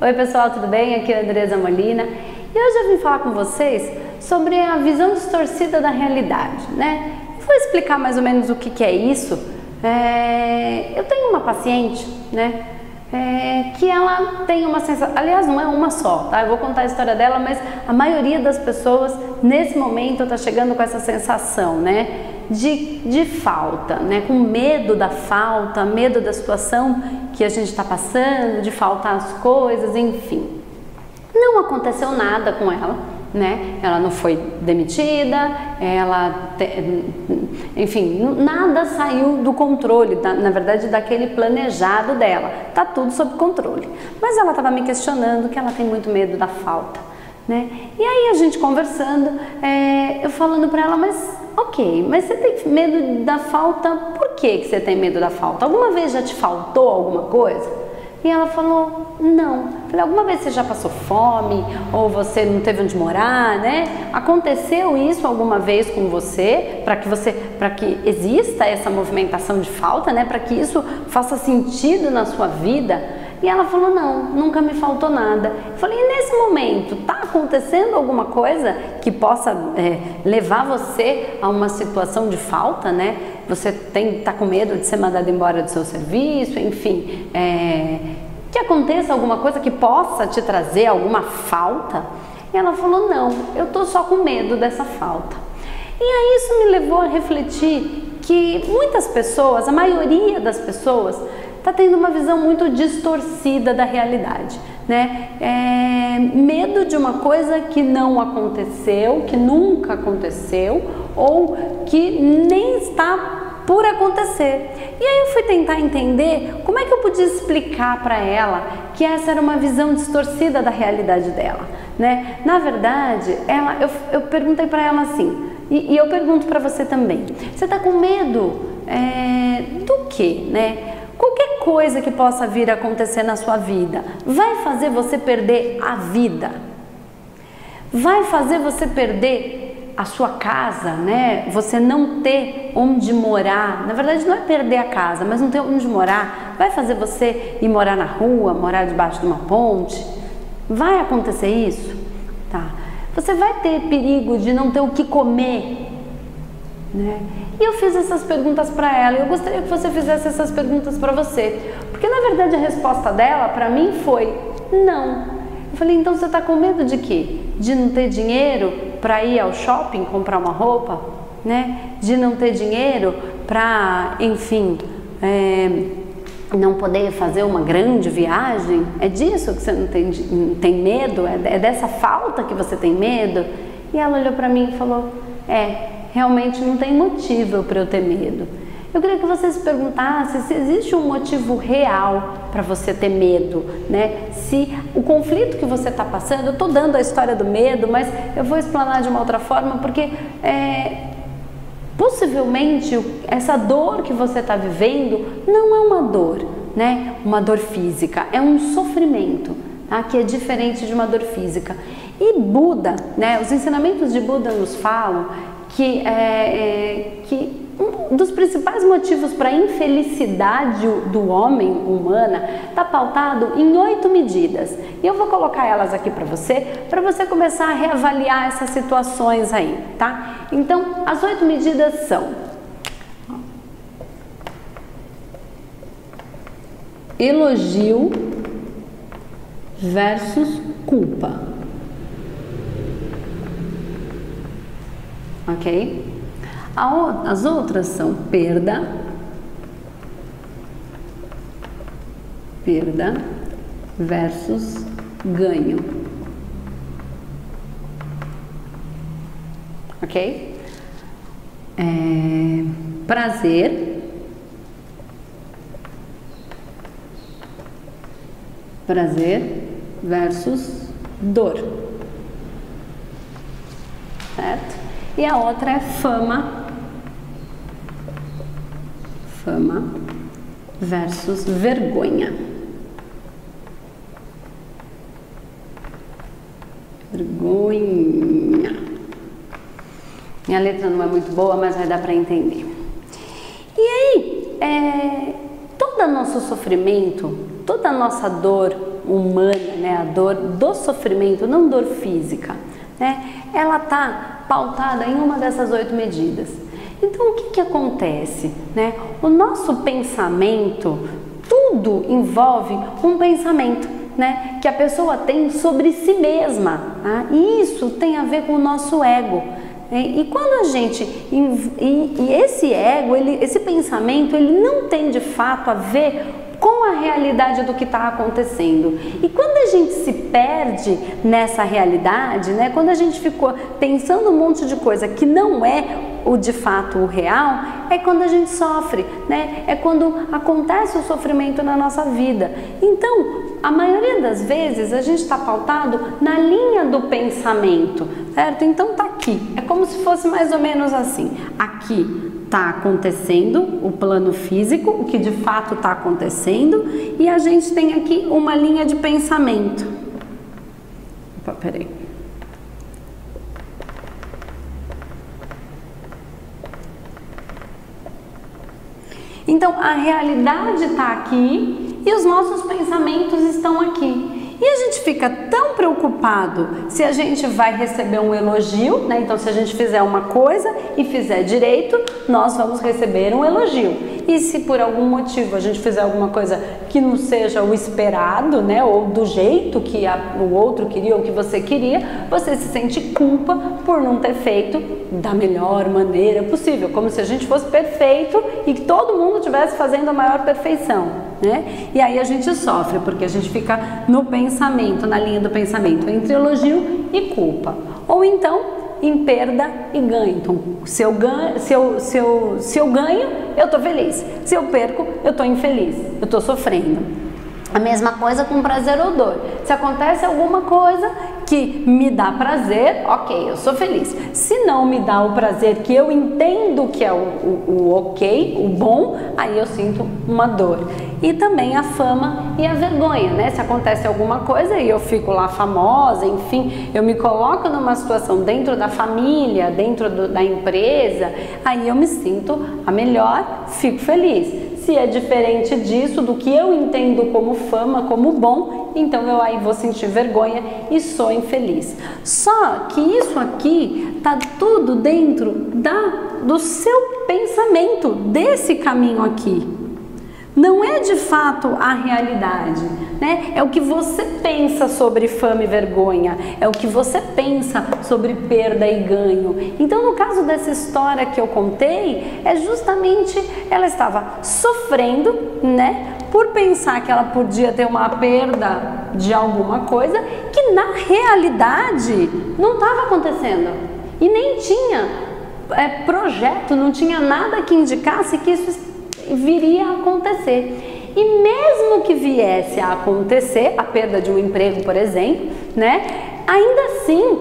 Oi pessoal, tudo bem? Aqui é a Andresa Molina e hoje eu vim falar com vocês sobre a visão distorcida da realidade, né? Eu vou explicar mais ou menos o que é isso. Eu tenho uma paciente, né? Que ela tem uma sensação, aliás não é uma só, tá? Eu vou contar a história dela, mas a maioria das pessoas nesse momento está chegando com essa sensação, né? De falta, né? Com medo da falta, medo da situação que a gente está passando, de faltar as coisas, enfim. Não aconteceu nada com ela, né? Ela não foi demitida, enfim, nada saiu do controle, na verdade daquele planejado dela, tá tudo sob controle. Mas ela estava me questionando que ela tem muito medo da falta, né? E aí a gente conversando, eu falando para ela, mas ok, mas você tem medo da falta, por que você tem medo da falta? Alguma vez já te faltou alguma coisa? E ela falou, não. Eu falei, alguma vez você já passou fome? Ou você não teve onde morar, né? Aconteceu isso alguma vez com você? Para que exista essa movimentação de falta, né? Para que isso faça sentido na sua vida? E ela falou, não, nunca me faltou nada. Eu falei, e nesse momento, tá acontecendo alguma coisa que possa levar você a uma situação de falta, né? Você tá com medo de ser mandado embora do seu serviço, enfim, que aconteça alguma coisa que possa te trazer alguma falta? E ela falou, não, eu tô só com medo dessa falta. E aí isso me levou a refletir que muitas pessoas, a maioria das pessoas, está tendo uma visão muito distorcida da realidade, né? Medo de uma coisa que não aconteceu, que nunca aconteceu ou que nem está por acontecer. E aí eu fui tentar entender como é que eu podia explicar para ela que essa era uma visão distorcida da realidade dela, né? Na verdade, eu perguntei para ela assim, e eu pergunto para você também, você está com medo do quê, né? Qualquer coisa que possa vir a acontecer na sua vida vai fazer você perder a vida, vai fazer você perder a sua casa, né? Você não ter onde morar, na verdade não é perder a casa, mas não ter onde morar, vai fazer você ir morar na rua, morar debaixo de uma ponte, vai acontecer isso, tá? Você vai ter perigo de não ter o que comer, né? E eu fiz essas perguntas para ela e eu gostaria que você fizesse essas perguntas para você, porque na verdade a resposta dela para mim foi não. Eu falei, então você está com medo de quê? De não ter dinheiro para ir ao shopping comprar uma roupa, né? De não ter dinheiro para, enfim, não poder fazer uma grande viagem? É disso que você não tem medo? É dessa falta que você tem medo? E ela olhou para mim e falou, realmente não tem motivo para eu ter medo. Eu queria que você se perguntasse se existe um motivo real para você ter medo, né? Se o conflito que você está passando, eu estou dando a história do medo, mas eu vou explanar de uma outra forma, porque possivelmente essa dor que você está vivendo não é uma dor, né? Uma dor física, é um sofrimento, tá? Que é diferente de uma dor física. E Buda, né? Os ensinamentos de Buda nos falam que um dos principais motivos para a infelicidade do homem humana está pautado em 8 medidas. E eu vou colocar elas aqui para você começar a reavaliar essas situações aí, tá? Então, as 8 medidas são: elogio versus culpa. Ok? As outras são perda versus ganho. Ok? Prazer versus dor. Certo? E a outra é fama versus vergonha. Vergonha. Minha letra não é muito boa, mas vai dar para entender. E aí, todo nosso sofrimento, toda a nossa dor, humana, né? A dor do sofrimento, não dor física, né? Ela está pautada em uma dessas 8 medidas. Então, o que que acontece, né? O nosso pensamento, tudo envolve um pensamento, né? Que a pessoa tem sobre si mesma, tá? E isso tem a ver com o nosso ego. E quando a gente, esse ego, esse pensamento, ele não tem de fato a ver com a realidade do que está acontecendo. E quando a gente se perde nessa realidade, né, quando a gente ficou pensando um monte de coisa que não é o de fato o real, é quando a gente sofre, né? É quando acontece o sofrimento na nossa vida. Então, a maioria das vezes a gente está pautado na linha do pensamento, certo? Então tá aqui, é como se fosse mais ou menos assim, aqui está acontecendo o plano físico, o que de fato está acontecendo, e a gente tem aqui uma linha de pensamento. Opa, peraí. Então a realidade está aqui e os nossos pensamentos estão aqui. E a gente fica tão preocupado se a gente vai receber um elogio, né? Então, se a gente fizer uma coisa e fizer direito, nós vamos receber um elogio. E se por algum motivo a gente fizer alguma coisa que não seja o esperado, né? Ou do jeito que o outro queria ou que você queria, você se sente culpa por não ter feito da melhor maneira possível, como se a gente fosse perfeito e que todo mundo estivesse fazendo a maior perfeição, né? E aí a gente sofre, porque a gente fica no pensamento, na linha do pensamento, entre elogio e culpa. Ou então, em perda e ganho. Então, se eu ganho, eu estou feliz. Se eu perco, eu estou infeliz, eu estou sofrendo. A mesma coisa com prazer ou dor. Se acontece alguma coisa que me dá prazer, ok, eu sou feliz. Se não me dá o prazer que eu entendo que é o ok, o bom, aí eu sinto uma dor. E também a fama e a vergonha, né? Se acontece alguma coisa e eu fico lá famosa, enfim, eu me coloco numa situação dentro da família, dentro da empresa, aí eu me sinto a melhor, fico feliz. Se é diferente disso, do que eu entendo como fama, como bom, então eu aí vou sentir vergonha e sou infeliz. Só que isso aqui tá tudo dentro do seu pensamento, desse caminho aqui. Não é de fato a realidade, né? É o que você pensa sobre fama e vergonha, é o que você pensa sobre perda e ganho. Então, no caso dessa história que eu contei, é justamente ela estava sofrendo, né? Por pensar que ela podia ter uma perda de alguma coisa que na realidade não estava acontecendo e nem tinha projeto, não tinha nada que indicasse que isso viria a acontecer. E mesmo que viesse a acontecer a perda de um emprego, por exemplo, né, ainda assim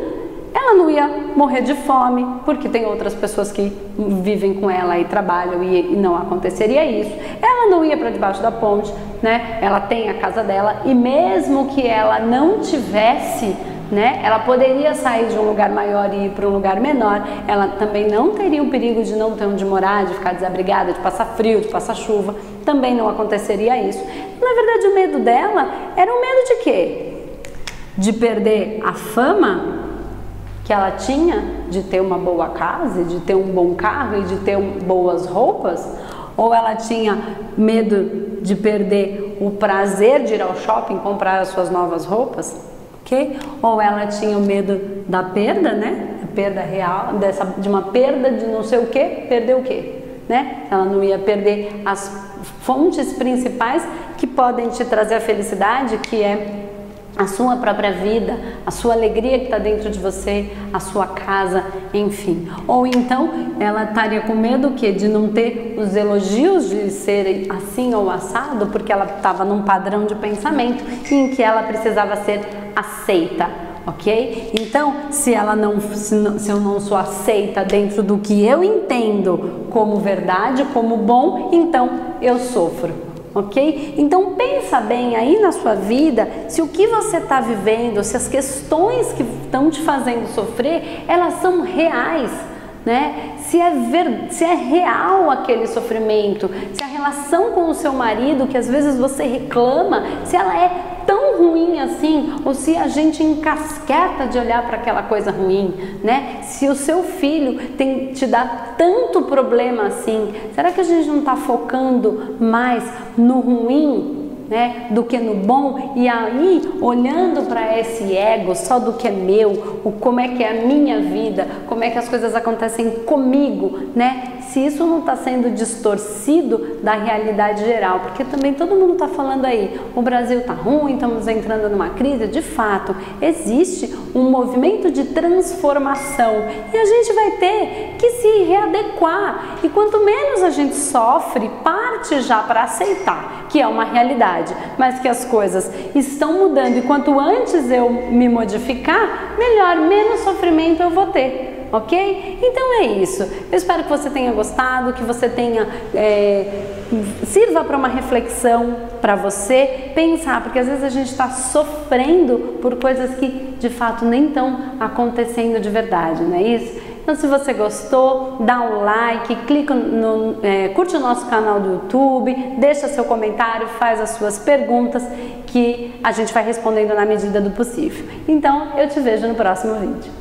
ela não ia morrer de fome, porque tem outras pessoas que vivem com ela e trabalham e não aconteceria isso. Ela não ia para debaixo da ponte, né? Ela tem a casa dela e mesmo que ela não tivesse, né, ela poderia sair de um lugar maior e ir para um lugar menor, ela também não teria o perigo de não ter onde morar, de ficar desabrigada, de passar frio, de passar chuva, também não aconteceria isso. Na verdade, o medo dela era um medo de quê? De perder a fama que ela tinha, de ter uma boa casa, de ter um bom carro e de ter boas roupas? Ou ela tinha medo de perder o prazer de ir ao shopping comprar as suas novas roupas? Ou ela tinha o medo da perda, né? A perda real, de uma perda de não sei o que, perder o quê? Né? Ela não ia perder as fontes principais que podem te trazer a felicidade, que é a sua própria vida, a sua alegria que está dentro de você, a sua casa, enfim. Ou então ela estaria com medo de não ter os elogios de serem assim ou assado, porque ela estava num padrão de pensamento em que ela precisava ser aceita, ok? Então, se eu não sou aceita dentro do que eu entendo como verdade, como bom, então eu sofro. Ok? Então pensa bem aí na sua vida se o que você está vivendo, se as questões que estão te fazendo sofrer, elas são reais, né? Se é real aquele sofrimento, se a relação com o seu marido, que às vezes você reclama, se ela é tão ruim assim, ou se a gente encasqueta de olhar para aquela coisa ruim, né? Se o seu filho te dá tanto problema assim, será que a gente não está focando mais no ruim, né, do que no bom? E aí, olhando para esse ego só do que é meu, como é que é a minha vida, como é que as coisas acontecem comigo, né? Se isso não está sendo distorcido da realidade geral, porque também todo mundo está falando aí, o Brasil está ruim, estamos entrando numa crise. De fato, existe um movimento de transformação e a gente vai ter que se readequar. E quanto menos a gente sofre, parte já para aceitar que é uma realidade, mas que as coisas estão mudando, e quanto antes eu me modificar, melhor, menos sofrimento eu vou ter, ok? Então é isso. Eu espero que você tenha gostado, que você tenha sirva para uma reflexão para você pensar, porque às vezes a gente está sofrendo por coisas que de fato nem estão acontecendo de verdade, não é isso? Então, se você gostou, dá um like, curte o nosso canal do YouTube, deixa seu comentário, faz as suas perguntas, que a gente vai respondendo na medida do possível. Então, eu te vejo no próximo vídeo.